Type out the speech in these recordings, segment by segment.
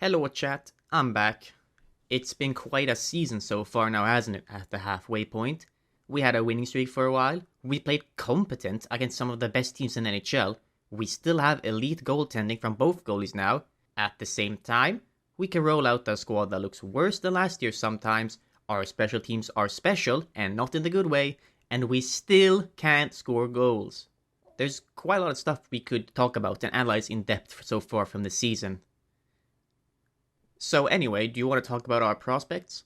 Hello chat, I'm back. It's been quite a season so far now, hasn't it, at the halfway point? We had a winning streak for a while, we played competent against some of the best teams in NHL, we still have elite goaltending from both goalies now. At the same time, we can roll out a squad that looks worse than last year sometimes, our special teams are special, and not in the good way, and we still can't score goals. There's quite a lot of stuff we could talk about and analyze in depth so far from the season. So anyway, do you want to talk about our prospects?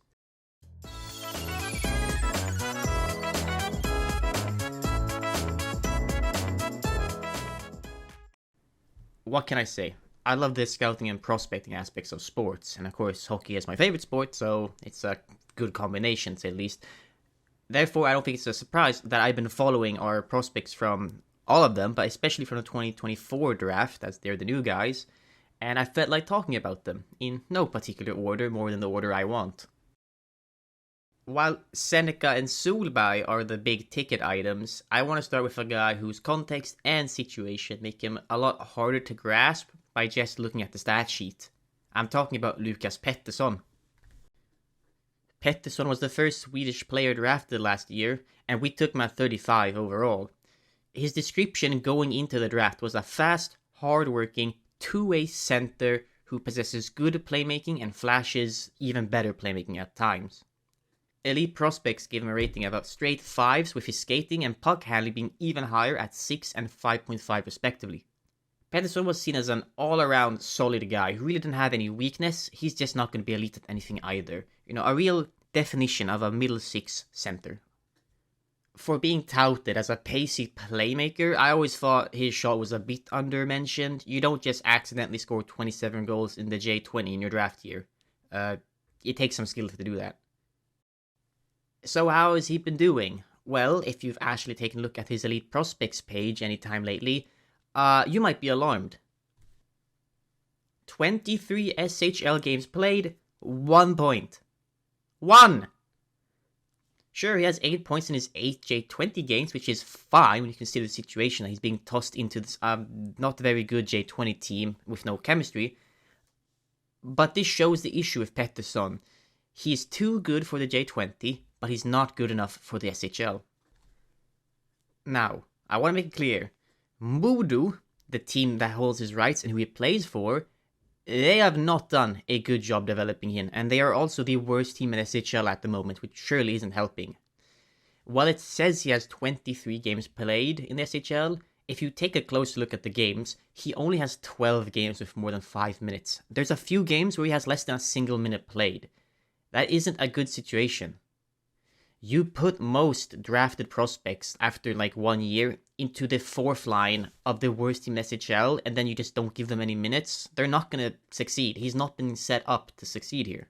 What can I say? I love the scouting and prospecting aspects of sports, and of course hockey is my favorite sport, so it's a good combination to say the least. Therefore, I don't think it's a surprise that I've been following our prospects from all of them, but especially from the 2024 draft, as they're the new guys, and I felt like talking about them, in no particular order, more than the order I want. While Seneca and Solberg are the big ticket items, I want to start with a guy whose context and situation make him a lot harder to grasp by just looking at the stat sheet. I'm talking about Lucas Pettersson. Pettersson was the first Swedish player drafted last year, and we took him at 35 overall. His description going into the draft was a fast, hard-working, two-way center who possesses good playmaking and flashes even better playmaking at times. Elite prospects gave him a rating of about straight 5s, with his skating and puck handling being even higher at 6 and 5.5 respectively. Pettersson was seen as an all-around solid guy who really didn't have any weakness. He's just not going to be elite at anything either. A real definition of a middle six center. For being touted as a pacey playmaker, I always thought his shot was a bit undermentioned. You don't just accidentally score 27 goals in the J20 in your draft year. It takes some skill to do that. So how has he been doing? Well, if you've actually taken a look at his Elite Prospects page anytime lately, you might be alarmed. 23 SHL games played, 1 point. 1! Sure, he has 8 points in his 8 J20 games, which is fine when you consider the situation that he's being tossed into this not very good J20 team with no chemistry. But this shows the issue with Pettersson. He is too good for the J20, but he's not good enough for the SHL. Now, I want to make it clear. Modo, the team that holds his rights and who he plays for, they have not done a good job developing him, and they are also the worst team in SHL at the moment, which surely isn't helping. While it says he has 23 games played in the SHL, if you take a close look at the games, he only has 12 games with more than 5 minutes. There's a few games where he has less than a single minute played. That isn't a good situation. You put most drafted prospects after 1 year into the fourth line of the worst team in SHL, and then you just don't give them any minutes, they're not going to succeed. He's not been set up to succeed here.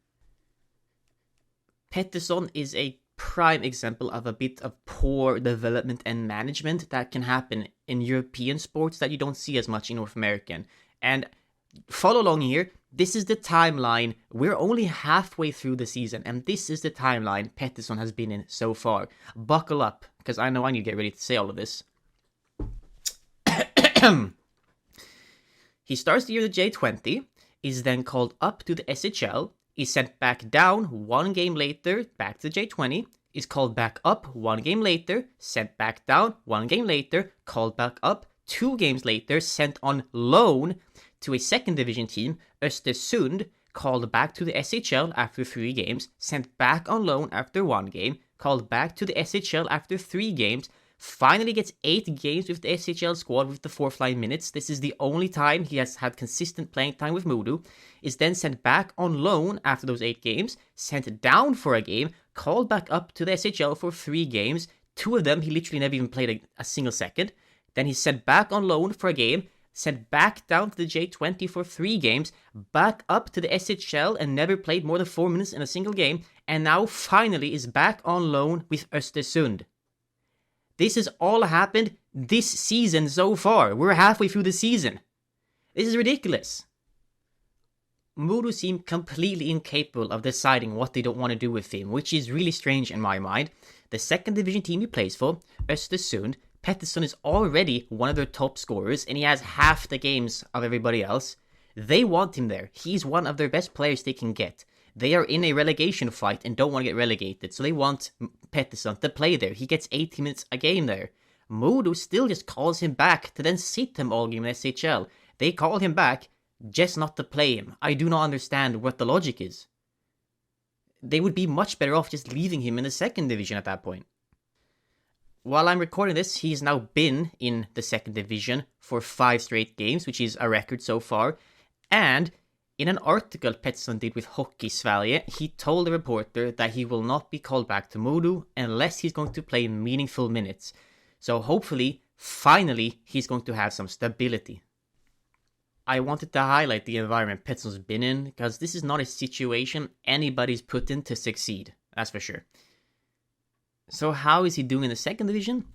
Pettersson is a prime example of a bit of poor development and management that can happen in European sports that you don't see as much in North American. And follow along here. This is the timeline. We're only halfway through the season, and this is the timeline Pettersson has been in so far. Buckle up, because I know I need to get ready to say all of this. He starts the year the J20, is then called up to the SHL, is sent back down 1 game later, back to the J20, is called back up 1 game later, sent back down 1 game later, called back up 2 games later, sent on loan to a second division team, Östersund, called back to the SHL after 3 games, sent back on loan after 1 game, called back to the SHL after 3 games, finally gets 8 games with the SHL squad with the 4th line minutes. This is the only time he has had consistent playing time with Modo, is then sent back on loan after those 8 games, sent down for a game, called back up to the SHL for 3 games, 2 of them he literally never even played a single second, then he's sent back on loan for a game, sent back down to the J20 for 3 games, back up to the SHL and never played more than 4 minutes in a single game, and now finally is back on loan with Östersund. This has all happened this season so far. We're halfway through the season. This is ridiculous. Modo seem completely incapable of deciding what they don't want to do with him, which is really strange in my mind. The second division team he plays for, Östersund, Pettersson is already one of their top scorers, and he has half the games of everybody else. They want him there. He's one of their best players they can get. They are in a relegation fight and don't want to get relegated, so they want Pettersson to play there. He gets 80 minutes a game there. Modo still just calls him back to then sit him all game in SHL. They call him back just not to play him. I do not understand what the logic is. They would be much better off just leaving him in the second division at that point. While I'm recording this, he's now been in the second division for 5 straight games, which is a record so far. And in an article Pettersson did with Hockey Sverige, he told the reporter that he will not be called back to Modo unless he's going to play meaningful minutes. So hopefully, finally, he's going to have some stability. I wanted to highlight the environment Pettersson's been in, because this is not a situation anybody's put in to succeed, that's for sure. So how is he doing in the second division?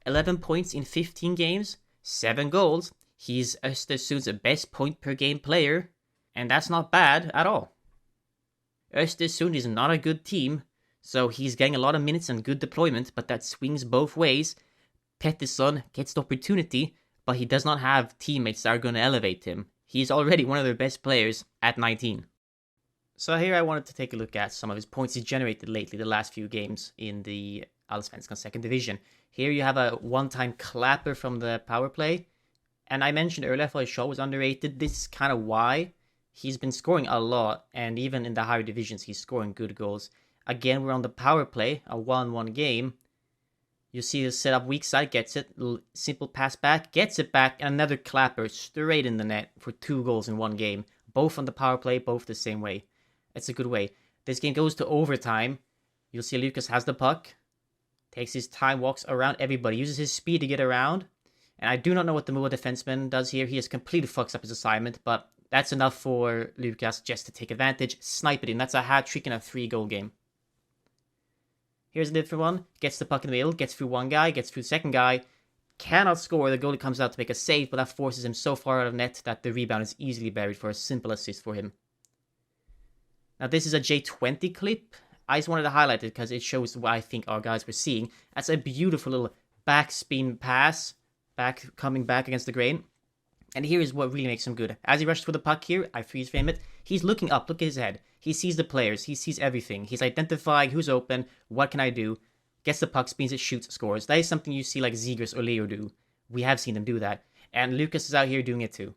11 points in 15 games, 7 goals. He's Östersund's best point per game player, and that's not bad at all. Östersund is not a good team, so he's getting a lot of minutes and good deployment, but that swings both ways. Pettersson gets the opportunity, but he does not have teammates that are going to elevate him. He's already one of their best players at 19. So here I wanted to take a look at some of his points he's generated lately, the last few games in the Allsvenskan second division. Here you have a one-time clapper from the power play. And I mentioned earlier I thought his shot was underrated. This is kind of why. He's been scoring a lot, and even in the higher divisions he's scoring good goals. Again, we're on the power play, a 1-1 game. You see the setup, weak side, gets it, simple pass back, gets it back, and another clapper straight in the net for 2 goals in one game. Both on the power play, both the same way. It's a good way. This game goes to overtime. You'll see Lucas has the puck, takes his time, walks around everybody, uses his speed to get around. And I do not know what the Moa defenseman does here. He has completely fucks up his assignment, but that's enough for Lucas just to take advantage, snipe it in. That's a hat-trick in a 3-goal game. Here's a different one. Gets the puck in the middle, gets through one guy, gets through the second guy. Cannot score. The goalie comes out to make a save, but that forces him so far out of net that the rebound is easily buried for a simple assist for him. Now this is a J20 clip. I just wanted to highlight it because it shows what I think our guys were seeing. That's a beautiful little backspin pass, coming back against the grain. And here is what really makes him good. As he rushes for the puck here, I freeze frame it. He's looking up, look at his head. He sees the players, he sees everything. He's identifying who's open, what can I do. Gets the puck, spins it, shoots, scores. That is something you see like Zegers or Leo do. We have seen them do that. And Lucas is out here doing it too.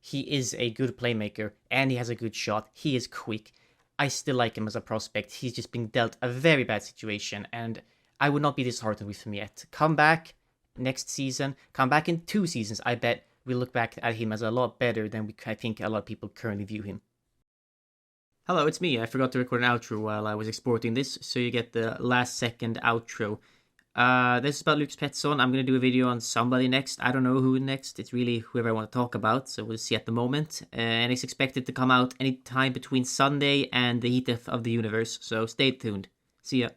He is a good playmaker, and he has a good shot. He is quick. I still like him as a prospect. He's just been dealt a very bad situation, and I would not be disheartened with him yet. Come back next season, come back in 2 seasons, I bet we'll look back at him as a lot better than I think a lot of people currently view him. Hello, it's me. I forgot to record an outro while I was exporting this, so you get the last second outro. This is about Lucas Pettersson. I'm going to do a video on somebody next. I don't know who next. It's really whoever I want to talk about, so we'll see at the moment. And it's expected to come out anytime between Sunday and the heat of the universe, so stay tuned. See ya.